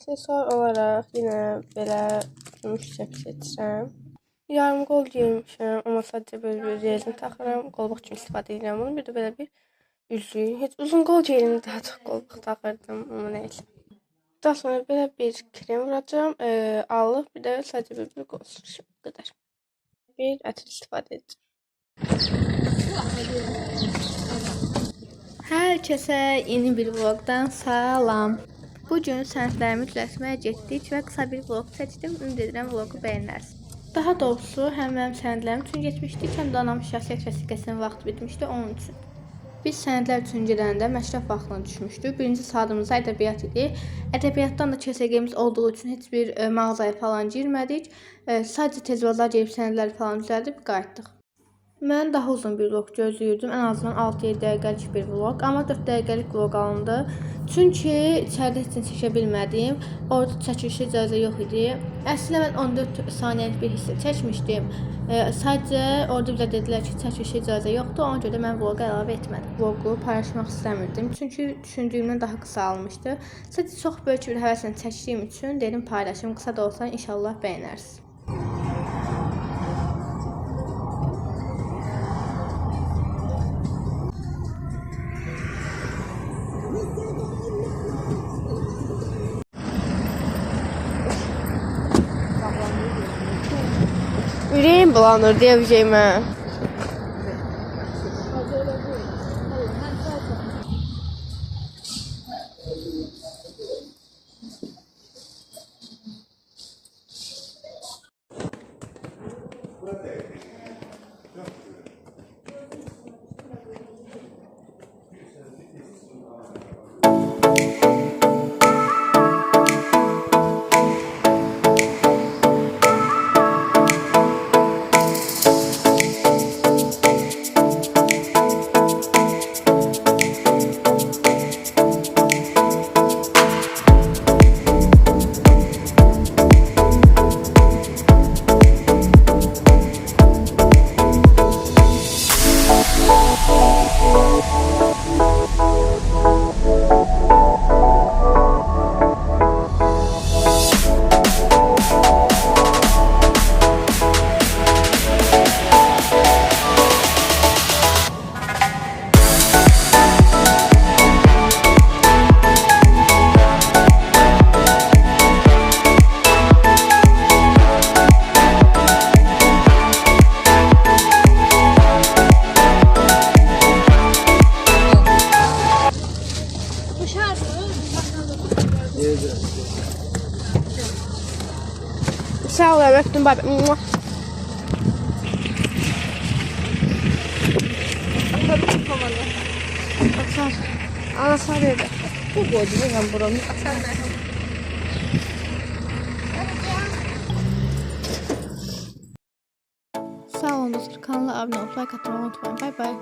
Aksesuar olaraq yenə belə gümüş çəp seçirəm. Yarım qol geymişəm, amma sadəcə böyle bir rezin taxıram. Qolbaq kimi istifadə edirəm bunu. Bir də belə bir üzük. Heç uzun qol geyimini daha çox qolbaq taxırdım, amma nəysə. Daha sonra belə bir krem vuracağım. Allıq bir də sadəcə bir qol sürüşüm. Bu qədər. Bir ətir istifadə edəcəm. Herkese yeni bir vlogdan salam. Bugün sənədlərimi düzəltməyə getdik və qısa bir vlog çəkdim. Ümid edirəm vlogu bəyənərsiniz. Daha doğrusu həm mənim sənədlərim üçün getmişdik, həm də anamın şəxsiyyət vəsiqəsinin vaxtı bitmişdi onun üçün. Biz sənədlər üçün gedəndə məşrəf vaxtına düşmüşdük. Birinci saatımızda ədəbiyyat idi. Ədəbiyyatdan da KSG-miz olduğu üçün heç bir mağazaya falan girmədik. Sadəcə tez bazar gedib sənədləri falan düzəldib qayıtdıq. Mən daha uzun bir vlog gözləyirdim. Ən azından 6-7 dəqiqəlik bir vlog. Amma 4 dəqiqəlik vlog alındı. Çünki içəridə heç nə çəkə bilmədim. Orada çəkilişə icazə yox idi. Əslində mən 14 saniyəlik bir hissə çəkmişdim. Sadəcə orada bizə dedilər ki, çəkilişə icazə yoxdur. Ona görə mən vloqa əlavə etmədim. Vlogu paylaşmaq istəmirdim. Çünki düşündüyümdən daha qısa almışdı. Sadəcə çox böyük bir həvəslə çəkdiyim üçün dedim paylaşım. Qısa da olsa inşallah bəyənərsiniz. Ürəyim bulanır deyəcəyimə. Sağ ol, öptüm, bay bay. Atar. Anasar dedi. Bu koydu ben buranı. Sağ olun dostlar. Kanala abone olup like atmayı unutmayın. Bay bay.